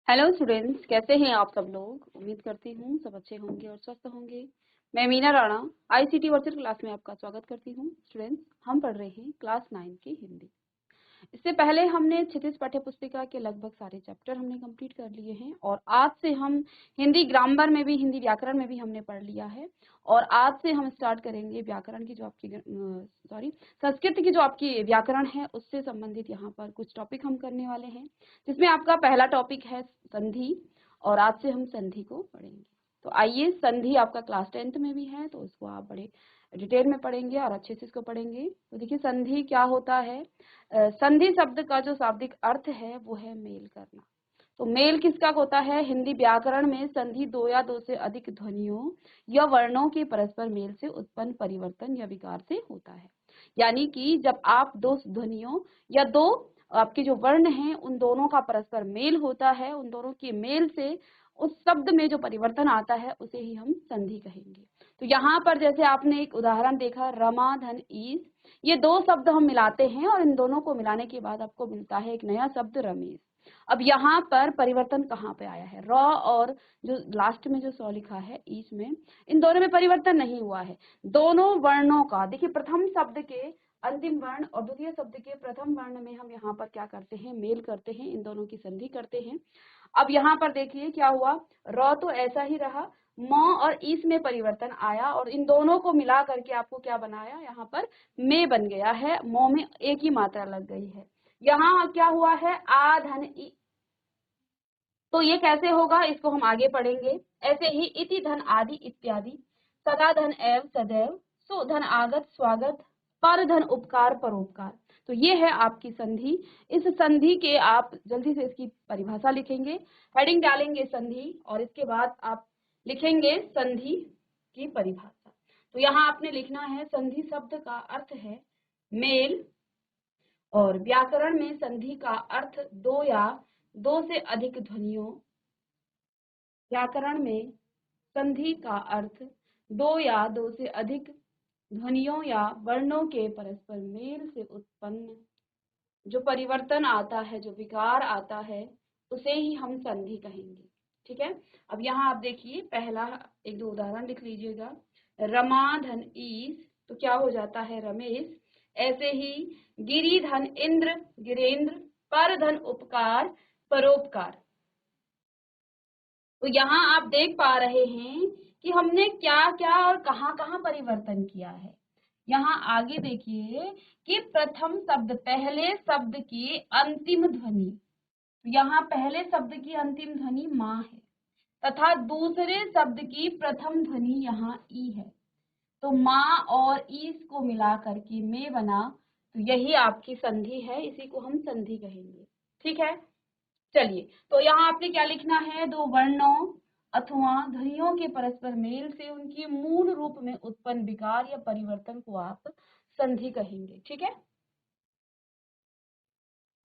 Hello students, कैसे हैं आप सब लोग। उम्मीद करती हूँ सब अच्छे होंगे और स्वस्थ होंगे। मैं Meena Rana ICT virtual class में आपका स्वागत करती हूँ। स्टूडेंट्स, हम पढ़ रहे हैं क्लास 9 की हिंदी। इससे पहले हमने क्षितिज पाठ्य पुस्तिका के लगभग सारे चैप्टर हमने कंप्लीट कर लिए हैं और आज से हम हिंदी ग्रामर में भी, हिंदी व्याकरण में भी हमने पढ़ लिया है। और आज से हम स्टार्ट करेंगे व्याकरण की जो आपकी संस्कृत की जो आपकी व्याकरण है उससे संबंधित यहाँ पर कुछ टॉपिक हम करने वाले हैं, जिसमें आपका पहला टॉपिक है संधि। और आज से हम संधि को पढ़ेंगे। तो आइए, संधि आपका क्लास 10th में भी है तो उसको आप बड़े डिटेल में पढ़ेंगे और अच्छे से इसको पढ़ेंगे। तो देखिए, संधि क्या होता है। संधि शब्द का जो शाब्दिक अर्थ है वो है मेल करना। तो मेल किसका होता है। हिंदी व्याकरण में संधि दो या दो से अधिक ध्वनियों या वर्णों के परस्पर मेल से उत्पन्न परिवर्तन या विकार से होता है। यानी कि जब आप दो ध्वनियों या दो आपके जो वर्ण हैं उन दोनों का परस्पर मेल होता है, उन दोनों के मेल से उस शब्द में जो परिवर्तन आता है उसे ही हम संधि कहेंगे। तो यहाँ पर जैसे आपने एक उदाहरण देखा, रमा धन ईस, ये दो शब्द हम मिलाते हैं और इन दोनों को मिलाने के बाद आपको मिलता है एक नया शब्द रमेश। अब यहाँ पर परिवर्तन कहाँ पे आया है, र और जो लास्ट में जो सौ लिखा है ईस में, इन दोनों में परिवर्तन नहीं हुआ है। दोनों वर्णों का देखिए, प्रथम शब्द के अंतिम वर्ण और द्वितीय शब्द के प्रथम वर्ण में हम यहाँ पर क्या करते हैं, मेल करते हैं, इन दोनों की संधि करते हैं। अब यहाँ पर देखिए क्या हुआ, र तो ऐसा ही रहा, म और ईस में परिवर्तन आया और इन दोनों को मिला करके आपको क्या बनाया, यहाँ पर में बन गया है, म में एक ही मात्रा लग गई है। यहाँ क्या हुआ है, आ धन ई। तो ये कैसे होगा, इसको हम आगे पढ़ेंगे। ऐसे ही इति धन आदि इत्यादि, सदा धन एव सदैव, सु धन आगत स्वागत, पर धन उपकार परोपकार। तो ये है आपकी संधि। इस संधि के आप जल्दी से इसकी परिभाषा लिखेंगे, हेडिंग डालेंगे संधि और इसके बाद आप लिखेंगे संधि की परिभाषा। तो यहाँ आपने लिखना है, संधि शब्द का अर्थ है मेल और व्याकरण में संधि का अर्थ दो या दो से अधिक ध्वनियों, व्याकरण में संधि का अर्थ दो या दो से अधिक ध्वनियों या वर्णों के परस्पर मेल से उत्पन्न जो परिवर्तन आता है, जो विकार आता है, उसे ही हम संधि कहेंगे। ठीक है। अब यहाँ आप देखिए, पहला एक दो उदाहरण लिख लीजिएगा। रमा धन ईस, तो क्या हो जाता है रमेश। ऐसे ही गिरी धन इंद्र गिरेंद्र, पर धन उपकार परोपकार। तो यहाँ आप देख पा रहे हैं कि हमने क्या क्या और कहाँ कहाँ परिवर्तन किया है। यहाँ आगे देखिए कि प्रथम शब्द, पहले शब्द की अंतिम ध्वनि, यहाँ पहले शब्द की अंतिम ध्वनि माँ है तथा दूसरे शब्द की प्रथम ध्वनि यहाँ ई है। तो माँ और ईस को मिला करके में बना, तो यही आपकी संधि है, इसी को हम संधि कहेंगे। ठीक है। चलिए, तो यहाँ आपने क्या लिखना है, दो वर्णों अथवा ध्वनियों के परस्पर मेल से उनकी मूल रूप में उत्पन्न विकार या परिवर्तन को आप संधि कहेंगे। ठीक है।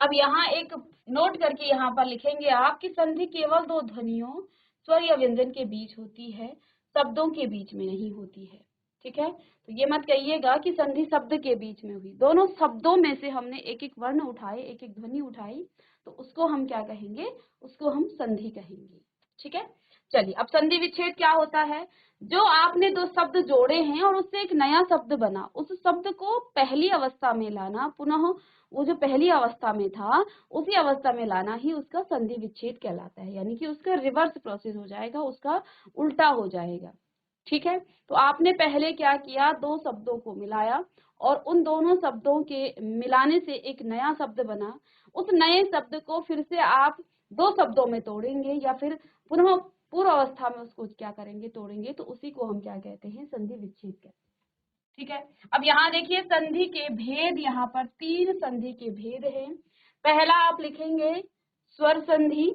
अब यहाँ एक नोट करके यहाँ पर लिखेंगे आप कि संधि केवल दो ध्वनियों, स्वर या व्यंजन के बीच होती है, शब्दों के बीच में नहीं होती है। ठीक है। तो ये मत कहिएगा कि संधि शब्द के बीच में हुई, दोनों शब्दों में से हमने एक एक वर्ण उठाए, एक एक ध्वनि उठाई, तो उसको हम क्या कहेंगे, उसको हम संधि कहेंगे। ठीक है। चलिए, अब संधि विच्छेद क्या होता है। जो आपने दो शब्द जोड़े हैं और उससे एक नया शब्द बना, उस शब्द को पहली अवस्था में लाना, पुनः वो जो पहली अवस्था में था उसी अवस्था में लाना ही उसका संधि विच्छेद कहलाता है। यानी कि उसका रिवर्स प्रोसेस हो जाएगा, उसका उल्टा हो जाएगा। ठीक है। तो आपने पहले क्या किया, दो शब्दों को मिलाया और उन दोनों शब्दों के मिलाने से एक नया शब्द बना। उस नए शब्द को फिर से आप दो शब्दों में तोड़ेंगे या फिर पुनः पूर्व अवस्था में उसको क्या करेंगे, तोड़ेंगे, तो उसी को हम क्या कहते हैं, संधि विच्छेद कहते हैं। ठीक है। अब यहाँ देखिए संधि के भेद, यहाँ पर तीन संधि के भेद हैं। पहला आप लिखेंगे स्वर संधि,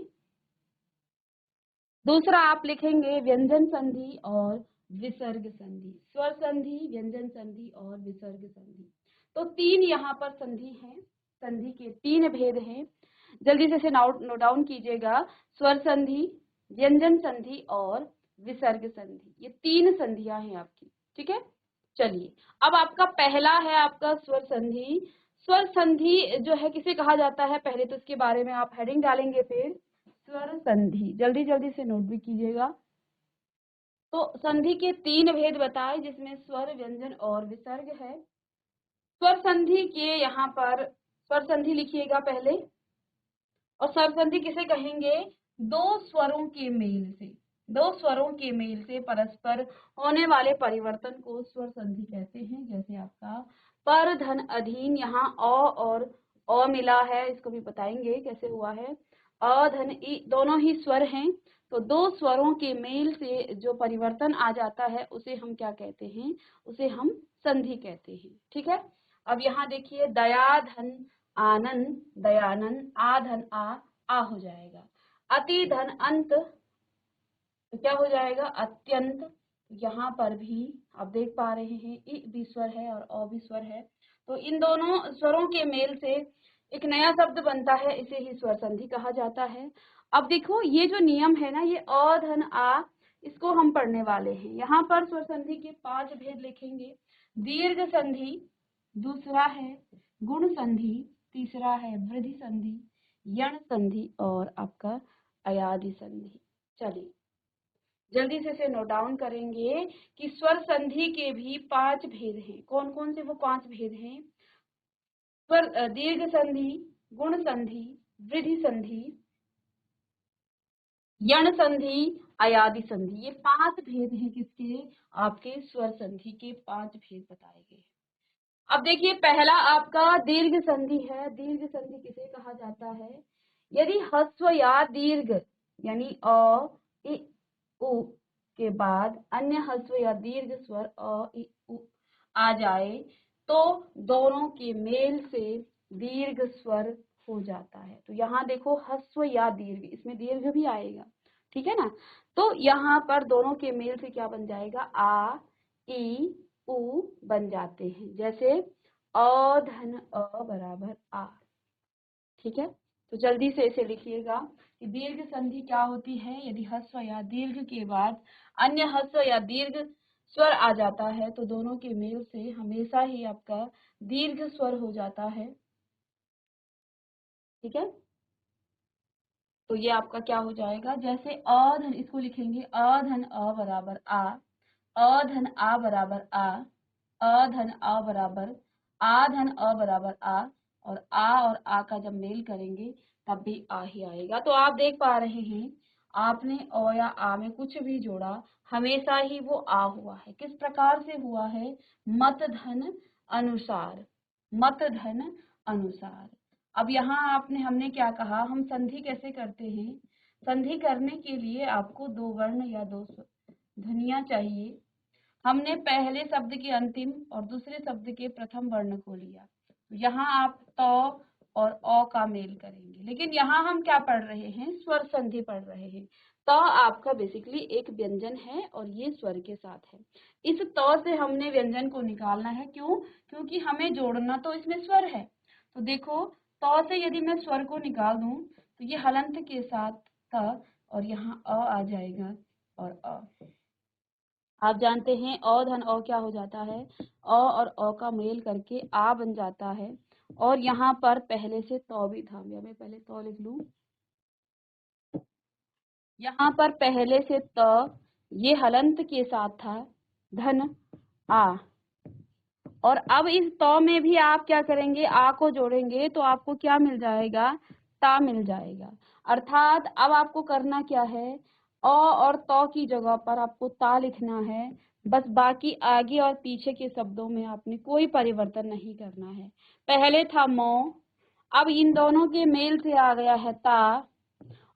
दूसरा आप लिखेंगे व्यंजन संधि और विसर्ग संधि। स्वर संधि, व्यंजन संधि और विसर्ग संधि। तो तीन यहाँ पर संधि हैं, संधि के तीन भेद हैं। जल्दी से नोट डाउन कीजिएगा, स्वर संधि, व्यंजन संधि और विसर्ग संधि, ये तीन संधियां हैं आपकी। ठीक है। चलिए, अब आपका पहला है आपका स्वर संधि। स्वर संधि जो है किसे कहा जाता है, पहले तो इसके बारे में आप हेडिंग डालेंगे, फिर स्वर संधि, जल्दी जल्दी से नोट भी कीजिएगा। तो संधि के 3 भेद बताए, जिसमें स्वर, व्यंजन और विसर्ग है। स्वर संधि के यहाँ पर स्वर संधि लिखिएगा पहले। और स्वर संधि किसे कहेंगे? दो स्वरों के मेल से, दो स्वरों के मेल से परस्पर होने वाले परिवर्तन को स्वर संधि कहते हैं। जैसे आपका पर धन अधीन, यहाँ अ और अ मिला है, इसको भी बताएंगे कैसे हुआ है। अ धन ई दोनों ही स्वर हैं, तो दो स्वरों के मेल से जो परिवर्तन आ जाता है उसे हम क्या कहते हैं? उसे हम संधि कहते हैं। ठीक है। अब यहाँ देखिए, दया धन आनंद, दयानंद, आ धन आ हो जाएगा। अति धन अंत, तो क्या हो जाएगा? अत्यंत। यहाँ पर भी आप देख पा रहे हैं इ भी स्वर है और अ भी स्वर है, तो इन दोनों स्वरों के मेल से एक नया शब्द बनता है, इसे ही स्वर संधि कहा जाता है। अब देखो, ये जो नियम है ना, ये अ धन आ, इसको हम पढ़ने वाले हैं। यहाँ पर स्वर संधि के 5 भेद लिखेंगे। दीर्घ संधि, दूसरा है गुण संधि, तीसरा है वृद्धि संधि, यण संधि और आपका अयादि संधि। चलिए जल्दी से इसे नोट डाउन करेंगे कि स्वर संधि के भी 5 भेद हैं। कौन कौन से वो 5 भेद हैं? स्वर दीर्घ संधि, गुण संधि, वृद्धि संधि, यण संधि, अयादि संधि। ये 5 भेद हैं किसके? आपके स्वर संधि के 5 भेद बताए गए। अब देखिए, पहला आपका दीर्घ संधि है। दीर्घ संधि किसे कहा जाता है? यदि ह्रस्व या दीर्घ यानी अ, इ, उ के बाद अन्य ह्रस्व या दीर्घ स्वर अ, इ, उ आ जाए तो दोनों के मेल से दीर्घ स्वर हो जाता है। तो यहाँ देखो, ह्रस्व या दीर्घ, इसमें दीर्घ भी आएगा, ठीक है ना। तो यहाँ पर दोनों के मेल से क्या बन जाएगा? आ, इ, उ बन जाते हैं। जैसे अ धन अ बराबर आ। ठीक है, तो जल्दी से इसे लिखिएगा कि दीर्घ संधि क्या होती है? यदि ह्रस्व या दीर्घ के बाद अन्य ह्रस्व या दीर्घ स्वर आ जाता है तो दोनों के मेल से हमेशा ही आपका दीर्घ स्वर हो जाता है। ठीक है, तो ये आपका क्या हो जाएगा? जैसे अ धन, इसको लिखेंगे अ धन अ बराबर आ, अ धन आ बराबर आ, अ धन अ बराबर आ धन अ बराबर आ, और आ का जब मेल करेंगे तब भी आ ही आएगा। तो आप देख पा रहे हैं, आपने अ या आ में कुछ भी जोड़ा, हमेशा ही वो आ हुआ है। किस प्रकार से हुआ है? मत धन अनुसार, मत धन अनुसार। अब यहाँ आपने हमने क्या कहा? हम संधि कैसे करते हैं? संधि करने के लिए आपको 2 वर्ण या 2 ध्वनियां चाहिए। हमने पहले शब्द के अंतिम और दूसरे शब्द के प्रथम वर्ण को लिया। यहाँ आप त और अ का मेल करेंगे, लेकिन यहाँ हम क्या पढ़ रहे हैं? स्वर संधि पढ़ रहे हैं। त आपका बेसिकली एक व्यंजन है और ये स्वर के साथ है। इस त से हमने व्यंजन को निकालना है। क्यों? क्योंकि हमें जोड़ना तो इसमें स्वर है। तो देखो, त से यदि मैं स्वर को निकाल दूं तो ये हलंत के साथ त और यहाँ अ आ जाएगा और अ। आप जानते हैं अ धन अ क्या हो जाता है? अ और अ का मेल करके आ बन जाता है। और यहाँ पर पहले से तो भी था, मैं पहले तो लिख लूं। यहाँ पर पहले से त, ये हलंत के साथ था, धन आ, और अब इस त में भी आप क्या करेंगे? आ को जोड़ेंगे तो आपको क्या मिल जाएगा? ता मिल जाएगा। अर्थात अब आपको करना क्या है? अ और त की जगह पर आपको ता लिखना है। बस बाकी आगे और पीछे के शब्दों में आपने कोई परिवर्तन नहीं करना है। पहले था मो, अब इन दोनों के मेल से आ गया है ता,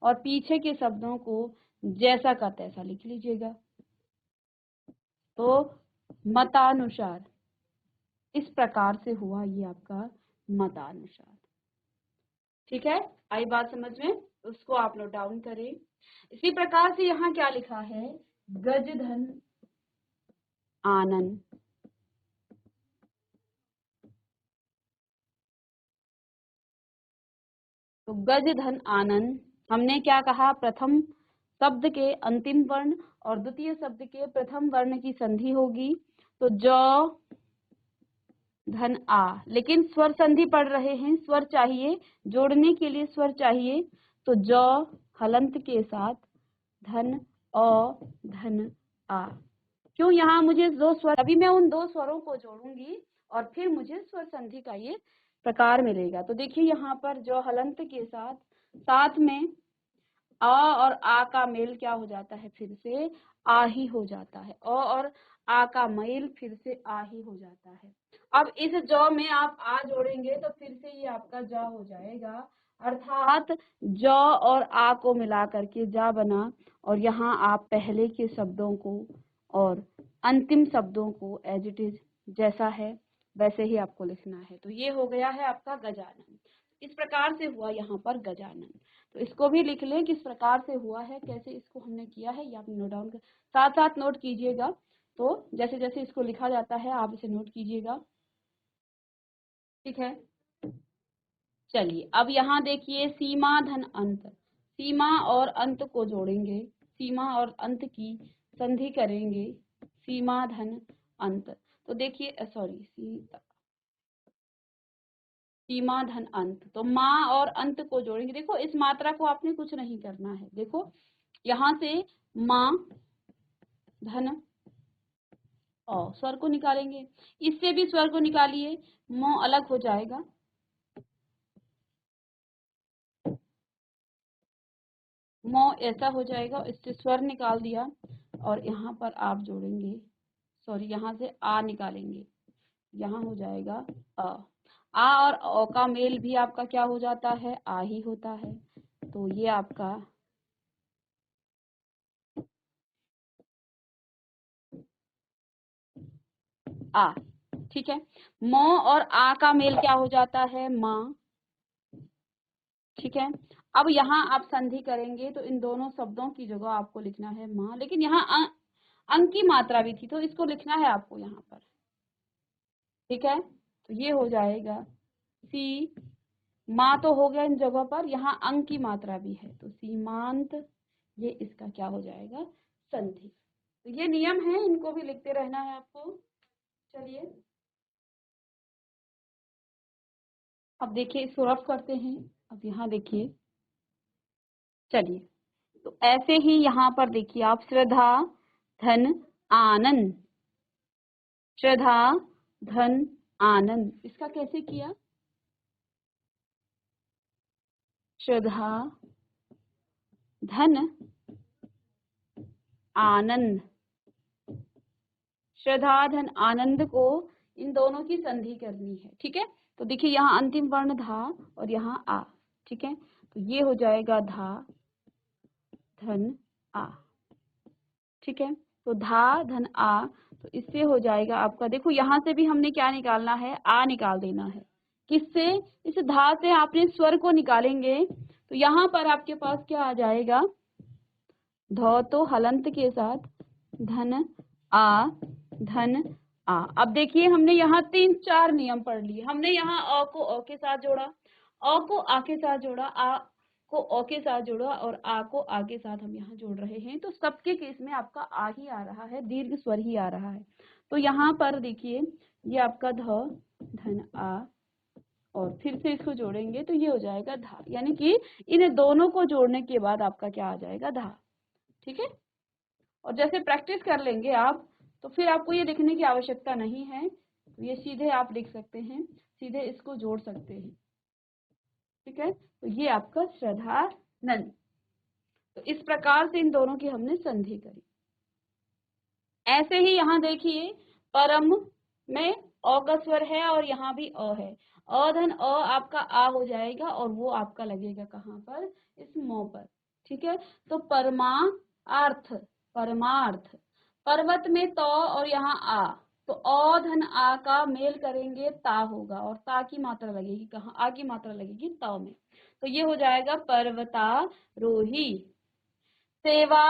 और पीछे के शब्दों को जैसा का तैसा लिख लीजिएगा। तो मतानुसार, इस प्रकार से हुआ ये आपका मतानुसार। ठीक है, आई बात समझ में? उसको आप नोट डाउन करें। इसी प्रकार से यहाँ क्या लिखा है? गज धन आनंद, तो गज धन आनंद, हमने क्या कहा? प्रथम शब्द के अंतिम वर्ण और द्वितीय शब्द के प्रथम वर्ण की संधि होगी, तो ज धन आ। लेकिन स्वर संधि पढ़ रहे हैं, स्वर चाहिए, जोड़ने के लिए स्वर चाहिए। तो ज हलंत के साथ धन अ धन आ। क्यों? यहाँ मुझे दो स्वर, अभी मैं उन दो स्वरों को जोड़ूंगी और फिर मुझे स्वर संधि का ये प्रकार मिलेगा। तो देखिए यहाँ पर जो हलंत के साथ साथ में अ और आ का मेल क्या हो जाता है? फिर से आ ही हो जाता है। अ और आ का मेल फिर से आ ही हो जाता है। अब इस ज में आप आ जोड़ेंगे तो फिर से ये आपका ज हो जाएगा, अर्थात ज और आ को मिला करके जा बना। और यहाँ आप पहले के शब्दों को और अंतिम शब्दों को एज इट इज जैसा है वैसे ही आपको लिखना है। तो ये हो गया है आपका गजानन। इस प्रकार से हुआ यहाँ पर गजानन। तो इसको भी लिख लें किस प्रकार से हुआ है, कैसे इसको हमने किया है, ये आप नोट डाउन कर साथ साथ नोट कीजिएगा। तो जैसे जैसे इसको लिखा जाता है आप इसे नोट कीजिएगा, ठीक है। चलिए अब यहाँ देखिए सीमा धन अंत, सीमा और अंत को जोड़ेंगे, सीमा और अंत की संधि करेंगे, सीमा धन अंत। तो देखिए सॉरी सीमा धन अंत, तो माँ और अंत को जोड़ेंगे। देखो इस मात्रा को आपने कुछ नहीं करना है। देखो यहाँ से माँ धन औ स्वर को निकालेंगे, इससे भी स्वर को निकालिए, मो अलग हो जाएगा, मो ऐसा हो जाएगा, इससे स्वर निकाल दिया और यहाँ पर आप जोड़ेंगे, सॉरी यहाँ से आ निकालेंगे, यहाँ हो जाएगा अ। आ और ओ का मेल भी आपका क्या हो जाता है? आ ही होता है। तो ये आपका आ, ठीक है। मो और आ का मेल क्या हो जाता है? माँ, ठीक है। अब यहाँ आप संधि करेंगे तो इन दोनों शब्दों की जगह आपको लिखना है माँ, लेकिन यहाँ अंक की मात्रा भी थी तो इसको लिखना है आपको यहाँ पर, ठीक है। तो ये हो जाएगा सी, माँ तो हो गया इन जगह पर, यहाँ अंक की मात्रा भी है तो सीमांत, ये इसका क्या हो जाएगा? संधि। तो ये नियम है, इनको भी लिखते रहना है आपको। चलिए अब देखिए इसको रफ करते हैं। अब यहाँ देखिए, चलिए तो ऐसे ही यहाँ पर देखिए आप श्रद्धा धन आनंद, श्रद्धा धन आनंद, इसका कैसे किया? श्रद्धा धन आनंद, श्रद्धा धन आनंद को इन दोनों की संधि करनी है, ठीक है। तो देखिए यहाँ अंतिम वर्ण धा और यहाँ आ, ठीक है। तो ये हो जाएगा धा धन आ, ठीक है। तो धा धन आ, तो इससे हो जाएगा आपका, देखो यहाँ से भी हमने क्या निकालना है? आ निकाल देना है। किससे? इस धा से आपने स्वर को निकालेंगे तो यहाँ पर आपके पास क्या आ जाएगा? ध तो हलंत के साथ धन आ धन आ। अब देखिए हमने यहाँ 3-4 नियम पढ़ लिए। हमने यहाँ अ को अ के साथ जोड़ा, अ को आ के साथ जोड़ा, आ को अ के साथ जोड़ा और आ को आ के साथ हम यहाँ जोड़ रहे हैं। तो सबके केस में आपका आ ही आ रहा है, दीर्घ स्वर ही आ रहा है। तो यहाँ पर देखिए ये आपका ध धन आ और फिर से इसको जोड़ेंगे तो ये हो जाएगा धा, यानी कि इन दोनों को जोड़ने के बाद आपका क्या आ जाएगा? धा, ठीक है। और जैसे प्रैक्टिस कर लेंगे आप तो फिर आपको ये लिखने की आवश्यकता नहीं है, तो ये सीधे आप लिख सकते हैं, सीधे इसको जोड़ सकते हैं, ठीक है। तो ये आपका श्रद्धा नंद। तो इस प्रकार से इन दोनों की हमने संधि करी। ऐसे ही यहाँ देखिए परम में अ का स्वर है और यहाँ भी अ है, अ धन अ आपका आ हो जाएगा और वो आपका लगेगा कहाँ पर? इस मो पर, ठीक है। तो परमार्थ, परमार्थ, पर्वत में त और यहाँ आ, तो अ धन आ का मेल करेंगे ता होगा और ता की मात्रा लगेगी कहाँ? आ की मात्रा लगेगी त में। तो ये हो जाएगा पर्वतारोही। सेवा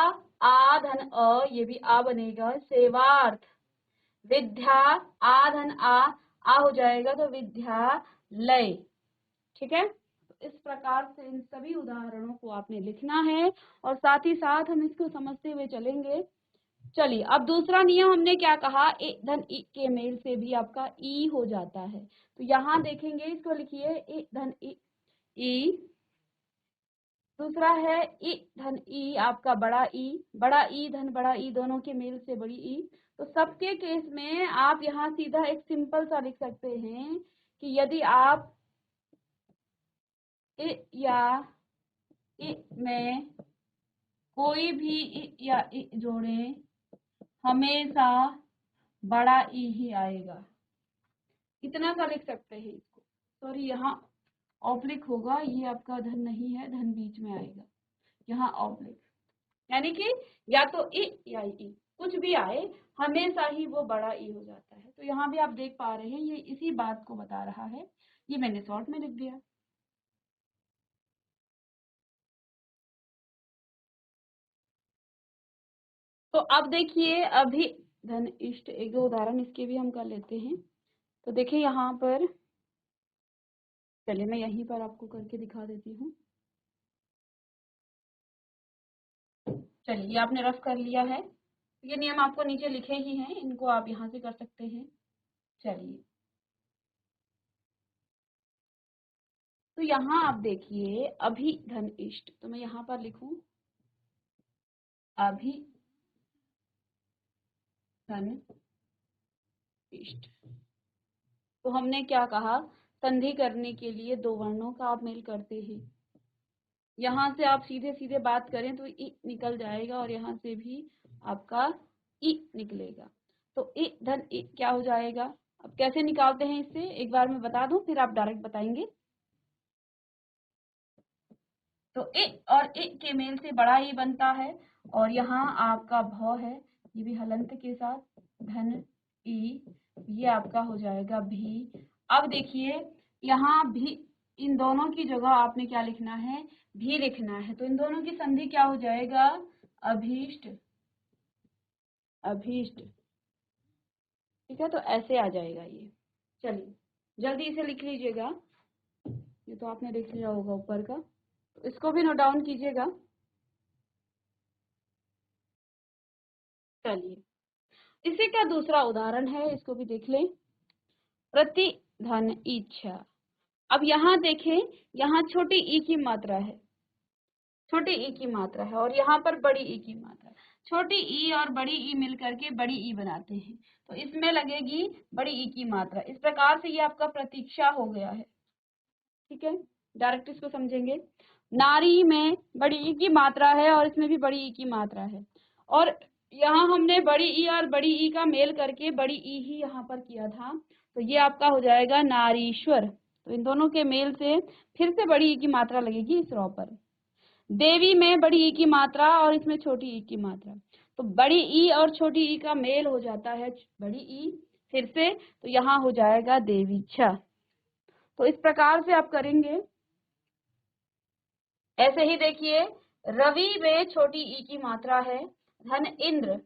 आ धन अ, ये भी आ बनेगा, सेवार्थ। विद्या आ धन आ हो जाएगा तो विद्यालय, ठीक है। तो इस प्रकार से इन सभी उदाहरणों को आपने लिखना है और साथ ही साथ हम इसको समझते हुए चलेंगे। चलिए अब दूसरा नियम हमने क्या कहा? ए धन ई के मेल से भी आपका ई हो जाता है। तो यहाँ देखेंगे, इसको लिखिए ए धन ई, ई दूसरा है ई धन ई, आपका बड़ा ई धन बड़ा ई, दोनों के मेल से बड़ी ई। तो सबके केस में आप यहाँ सीधा एक सिंपल सा लिख सकते हैं कि यदि आप इ या इ में कोई भी इ या इ जोड़ें, हमेशा बड़ा ई ही आएगा। इतना सा लिख सकते हैं इसको। सॉरी, यहाँ ऑब्लिक होगा, ये आपका धन नहीं है, धन बीच में आएगा, यहाँ ऑब्लिक, यानी कि या तो ई या ई, कुछ भी आए हमेशा ही वो बड़ा ई हो जाता है। तो यहाँ भी आप देख पा रहे हैं, ये इसी बात को बता रहा है। ये मैंने शॉर्ट में लिख दिया। तो अब देखिए, अभी धन इष्ट, एक दो उदाहरण इसके भी हम कर लेते हैं। तो देखिए यहाँ पर, चलिए मैं यहीं पर आपको करके दिखा देती हूँ। चलिए, ये आपने रफ कर लिया है। ये नियम आपको नीचे लिखे ही हैं, इनको आप यहाँ से कर सकते हैं। चलिए, तो यहाँ आप देखिए अभी धन इष्ट, तो मैं यहाँ पर लिखूं अभी धन इष्ट। तो हमने क्या कहा, संधि करने के लिए दो वर्णों का आप मेल करते हैं। यहाँ से आप सीधे सीधे बात करें तो ई निकल जाएगा और यहाँ से भी आपका ई निकलेगा। तो ई धन ई क्या हो जाएगा। अब कैसे निकालते हैं इससे एक बार मैं बता दूं, फिर आप डायरेक्ट बताएंगे। तो ए और ए के मेल से बड़ा ई बनता है, और यहाँ आपका भ है, ये भी हलंत के साथ, धन ई, ये आपका हो जाएगा भी। अब देखिए यहाँ भी, इन दोनों की जगह आपने क्या लिखना है, भी लिखना है। तो इन दोनों की संधि क्या हो जाएगा, अभीष्ट, अभीष्ट। ठीक है, तो ऐसे आ जाएगा ये। चलिए जल्दी इसे लिख लीजिएगा, ये तो आपने लिख लिया होगा ऊपर का, तो इसको भी नोट डाउन कीजिएगा। चलिए, इसी का दूसरा उदाहरण है, इसको भी देख लें। प्रति धन इच्छा। अब यहाँ देखें, यहाँ छोटी ई की मात्रा है, छोटी ई की मात्रा है, और यहाँ पर बड़ी ई की मात्रा। छोटी ई और बड़ी ई मिल करके बड़ी ई बनाते हैं, तो इसमें लगेगी बड़ी ई की मात्रा। इस प्रकार से ये आपका प्रतीक्षा हो गया है। ठीक है, डायरेक्ट इसको समझेंगे। नारी में बड़ी ई की मात्रा है और इसमें भी बड़ी ई की मात्रा है, और यहाँ हमने बड़ी ई और बड़ी ई का मेल करके बड़ी ई ही यहाँ पर किया था, तो ये आपका हो जाएगा नारीश्वर। तो इन दोनों के मेल से फिर से बड़ी ई की मात्रा लगेगी इस रॉ पर। देवी में बड़ी ई की मात्रा और इसमें छोटी ई की मात्रा, तो बड़ी ई और छोटी ई का मेल हो जाता है बड़ी ई फिर से, तो यहाँ हो जाएगा देवीच्छा। तो इस प्रकार से आप करेंगे। ऐसे ही देखिए, रवि में छोटी ई की मात्रा है, धन इंद्र,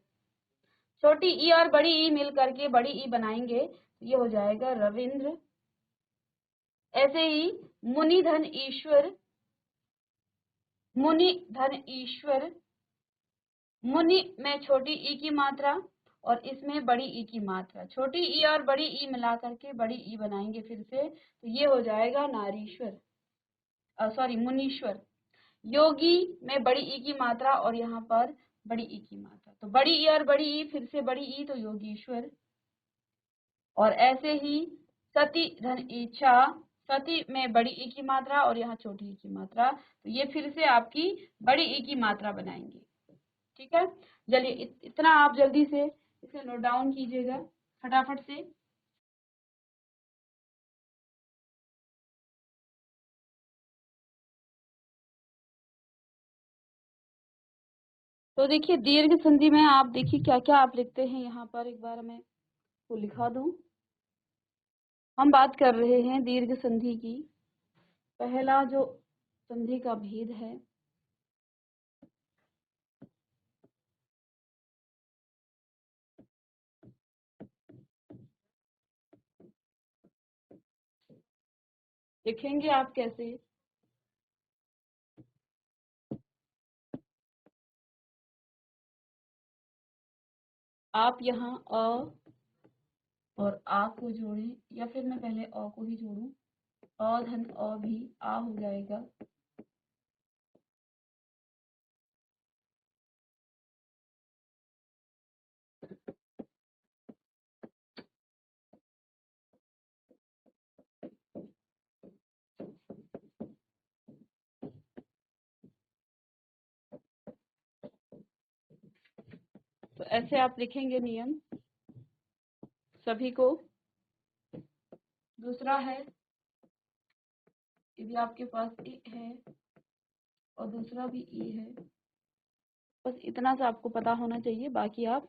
छोटी ई और बड़ी ई मिल करके बड़ी ई बनाएंगे, ये हो जाएगा रविंद्र। ऐसे ही मुनि धन ईश्वर, मुनि धन ईश्वर, मुनि में छोटी ई की मात्रा और इसमें बड़ी ई की मात्रा, छोटी ई और बड़ी ई मिला करके बड़ी ई बनाएंगे फिर से, तो ये हो जाएगा नारीश्वर, सॉरी मुनीश्वर। योगी में बड़ी ई की मात्रा और यहाँ पर बड़ी ई की मात्रा, तो बड़ी ई और बड़ी ई फिर से बड़ी ई, तो योगीश्वर। और ऐसे ही सती धन इच्छा, सती में बड़ी ई की मात्रा और यहाँ छोटी ई की मात्रा, तो ये फिर से आपकी बड़ी ई की मात्रा बनाएंगे। ठीक है, चलिए इतना आप जल्दी से इसे नोट डाउन कीजिएगा फटाफट से। तो देखिए दीर्घ संधि में आप देखिए क्या क्या आप लिखते हैं, यहाँ पर एक बार मैं वो लिखा दूं। हम बात कर रहे हैं दीर्घ संधि की। पहला जो संधि का भेद है, लिखेंगे आप कैसे। आप यहाँ और आ को जोड़ें, या फिर मैं पहले अ को ही जोड़ूं, अ धन अ भी आ हो जाएगा। ऐसे आप लिखेंगे नियम सभी को। दूसरा है, यदि आपके पास ए है और दूसरा भी ई है, बस इतना सा आपको पता होना चाहिए, बाकी आप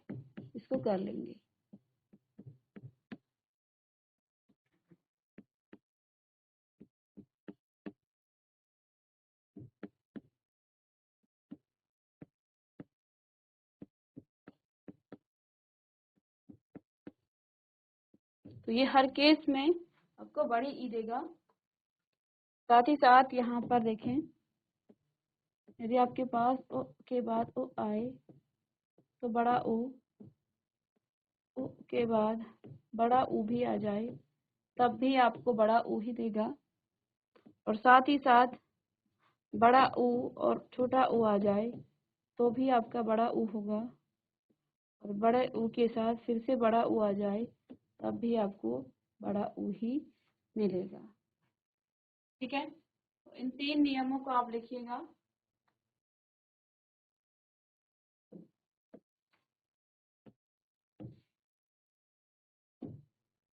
इसको कर लेंगे। तो ये हर केस में आपको बड़ी ई देगा। साथ ही साथ यहाँ पर देखें, यदि आपके पास ओ के बाद ओ आए तो बड़ा ओ के बाद बड़ा ऊ भी आ जाए तब भी आपको बड़ा ऊ ही देगा। और साथ ही साथ बड़ा ऊ और छोटा ऊ आ जाए तो भी आपका बड़ा ऊ होगा। और बड़े ऊ के साथ फिर से बड़ा ऊ आ जाए तब भी आपको बड़ा ऊ ही मिलेगा। ठीक है, तो इन 3 नियमों को आप लिखिएगा।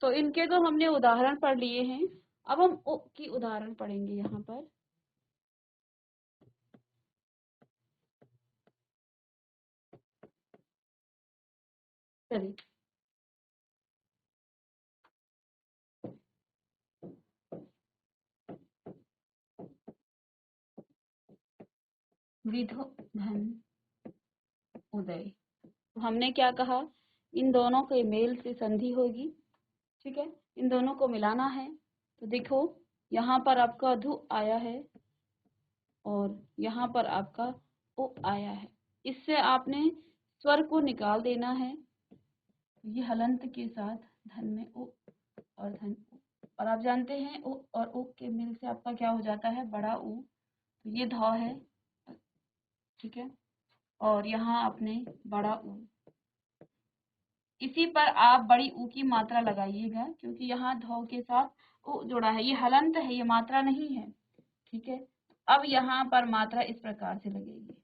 तो इनके तो हमने उदाहरण पढ़ लिए हैं, अब हम ओ की उदाहरण पढ़ेंगे यहाँ पर। चलिए, विधो धन उदय। तो हमने क्या कहा, इन दोनों के मेल से संधि होगी। ठीक है, इन दोनों को मिलाना है। तो देखो, यहाँ पर आपका धु आया है और यहाँ पर आपका ओ आया है। इससे आपने स्वर को निकाल देना है। ये हलंत के साथ धन में ओ और धन ओ, और आप जानते हैं ओ और ओ के मिल से आपका क्या हो जाता है, बड़ा ऊ। तो ये ध है, ठीक है, और यहाँ आपने बड़ा ऊ। इसी पर आप बड़ी ऊ की मात्रा लगाइएगा, क्योंकि यहाँ ध के साथ ऊ जुड़ा है, ये हलंत है, ये मात्रा नहीं है। ठीक है, अब यहाँ पर मात्रा इस प्रकार से लगेगी।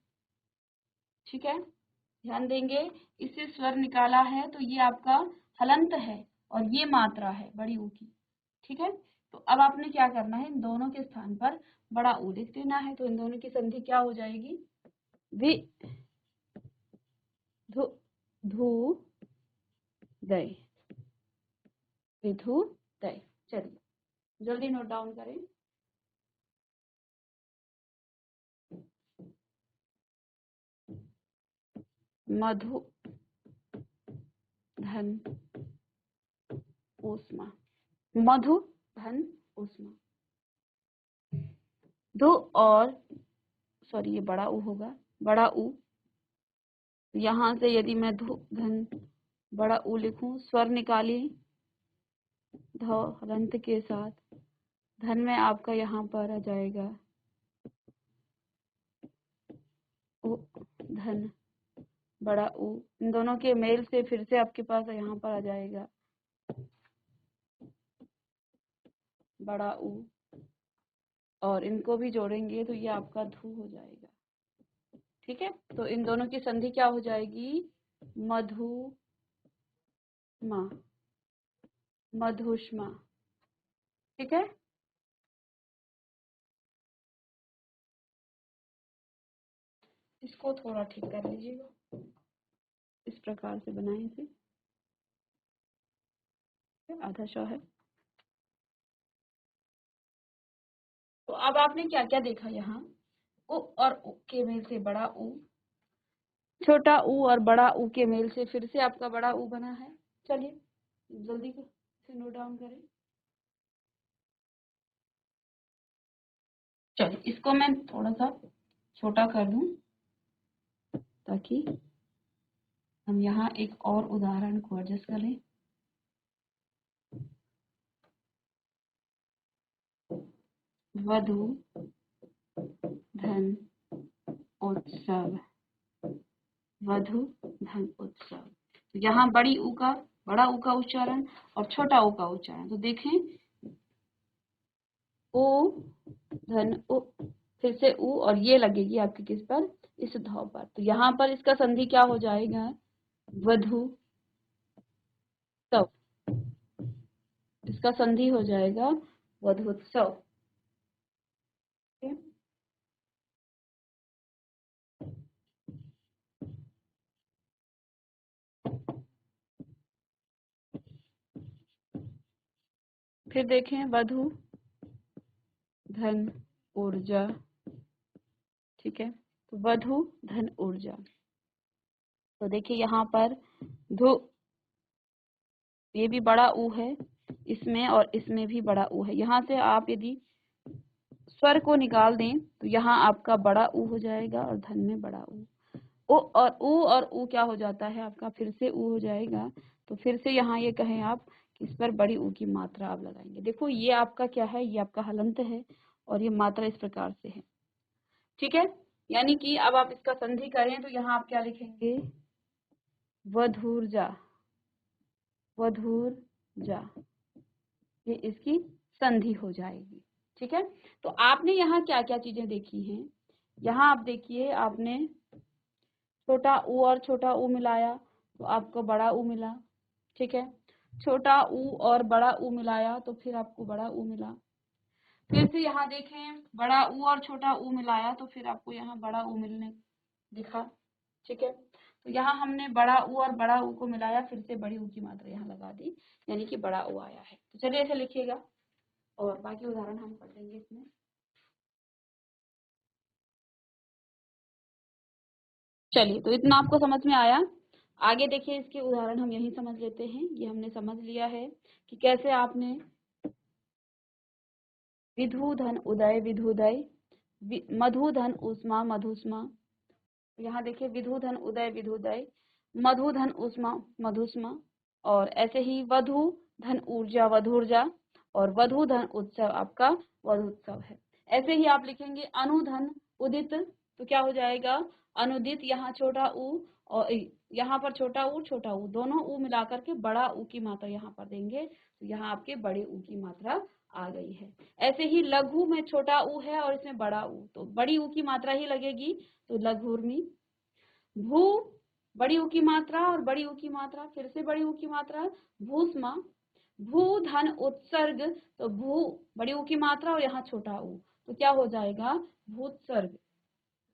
ठीक है, ध्यान देंगे, इससे स्वर निकाला है तो ये आपका हलंत है और ये मात्रा है बड़ी ऊ की। ठीक है, तो अब आपने क्या करना है, इन दोनों के स्थान पर बड़ा ऊ लिख देना है। तो इन दोनों की संधि क्या हो जाएगी, वि धु धू दय, विधु दय। चलिए जल्दी नोट डाउन करें। मधु धन ऊष्मा, मधु धन ऊष्मा। धु और सॉरी, ये बड़ा ऊ होगा, बड़ा ऊ। यहाँ से यदि मैं धु धन बड़ा ऊ लिखूं, स्वर निकालिए ध हलंत के साथ, धन में आपका यहाँ पर आ जाएगा ऊ धन बड़ा ऊ। इन दोनों के मेल से फिर से आपके पास यहाँ पर आ जाएगा बड़ा ऊ, और इनको भी जोड़ेंगे तो ये आपका धू हो जाएगा। ठीक है, तो इन दोनों की संधि क्या हो जाएगी, मधुमा, मधुष्मा। ठीक है, इसको थोड़ा ठीक कर लीजिएगा, इस प्रकार से बनाएं इसे, आधा शौ है। तो अब आपने क्या क्या देखा, यहाँ उ और उ के मेल से बड़ा ऊ, छोटा ऊ और बड़ा ऊ के मेल से फिर से आपका बड़ा ऊ बना है। चलिए जल्दी से नोट डाउन करें। चलिए इसको मैं थोड़ा सा छोटा कर दूं ताकि हम यहाँ एक और उदाहरण को एडजस्ट करें। वधु धन उत्सव, वधु धन उत्सव। तो यहाँ बड़ी ऊ का, बड़ा ऊ का उच्चारण और छोटा ऊ का उच्चारण। तो देखें, ओ धन उ, फिर से ऊ, और ये लगेगी आपकी किस पर, इस ध पर। तो यहाँ पर इसका संधि क्या हो जाएगा, वधु तव, इसका संधि हो जाएगा वधोत्सव। ठीक है? फिर देखें वधु धन ऊर्जा। ठीक है, तो वधु धन ऊर्जा। तो देखिए यहाँ पर धु, ये भी बड़ा ऊ है इसमें और इसमें भी बड़ा ऊ है। यहाँ से आप यदि स्वर को निकाल दें तो यहाँ आपका बड़ा ऊ हो जाएगा और धन में बड़ा ऊ। ऊ और ऊ क्या हो जाता है आपका, फिर से ऊ हो जाएगा। तो फिर से यहाँ ये कहें आप कि इस पर बड़ी ऊ की मात्रा आप लगाएंगे। देखो ये आपका क्या है, ये आपका हलंत है और ये मात्रा इस प्रकार से है। ठीक है, यानी कि अब आप इसका संधि करें तो यहाँ आप क्या लिखेंगे, वधूर्जा, वधूर्जा, ये इसकी संधि हो जाएगी। ठीक है, तो आपने यहाँ क्या क्या चीजें देखी हैं, यहाँ आप देखिए आपने छोटा ऊ और छोटा ऊ मिलाया तो आपको बड़ा ऊ मिला। ठीक है, छोटा ऊ और बड़ा ऊ मिलाया तो फिर आपको बड़ा ऊ मिला। फिर से यहाँ देखें बड़ा ऊ और छोटा ऊ मिलाया तो फिर आपको यहाँ बड़ा ऊ मिलने दिखा। ठीक है, तो यहाँ हमने बड़ा ऊ और बड़ा ऊ को मिलाया, फिर से बड़ी ऊ की मात्रा यहाँ लगा दी, यानी कि बड़ा ऊ आया है। तो चलिए ऐसे लिखिएगा और बाकी उदाहरण हम पढ़ लेंगे इसमें। चलिए, तो इतना आपको समझ में आया। आगे देखिए इसके उदाहरण हम यही समझ लेते हैं। ये हमने समझ लिया है कि कैसे आपने विधु धन उदय विधुदय, मधु धन उष्मा मधुष्मा। यहाँ देखिए विधु धन उदय विधुदय, मधु धन उष्मा मधुष्मा, और ऐसे ही वधु धन ऊर्जा वधूर्जा, और वधु धन उत्सव आपका वधुत्सव है। ऐसे ही आप लिखेंगे अनुधन उदित, तो क्या हो जाएगा अनुदित, यहाँ छोटा ऊ और यहाँ पर छोटा ऊ दोनों ऊ मिलाकर के बड़ा ऊ की मात्रा यहाँ पर देंगे, तो यहाँ आपके बड़े ऊ की मात्रा आ गई है। ऐसे ही लघु में छोटा ऊ है और इसमें बड़ा ऊ, तो बड़ी ऊ की मात्रा ही लगेगी, तो लघुर्मी। भू, बड़ी ऊ की मात्रा और बड़ी ऊ की मात्रा, फिर से बड़ी ऊ की मात्रा भूस्मा। भू धन उत्सर्ग, तो भू बड़ी ऊ की मात्रा और यहाँ छोटा ऊ, तो क्या हो जाएगा भूत्सर्ग।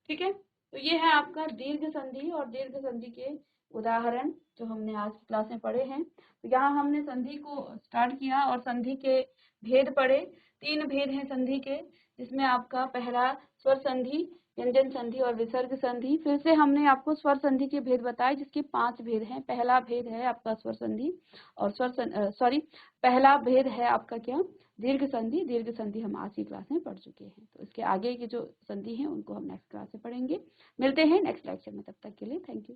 ठीक है, तो ये है आपका दीर्घ संधि और दीर्घ संधि के उदाहरण जो हमने आज की क्लास में पढ़े हैं। तो यहाँ हमने संधि को स्टार्ट किया और संधि के भेद पढ़े। 3 भेद हैं संधि के, जिसमें आपका पहला स्वर संधि, व्यंजन संधि और विसर्ग संधि। फिर से हमने आपको स्वर संधि के भेद बताए, जिसके 5 भेद हैं। पहला भेद है आपका स्वर संधि और पहला भेद है आपका क्या, दीर्घ संधि। दीर्घ संधि हम आज की क्लास में पढ़ चुके हैं, तो इसके आगे की जो संधि हैं उनको हम नेक्स्ट क्लास में पढ़ेंगे। मिलते हैं नेक्स्ट लेक्चर में, तब तक के लिए थैंक यू।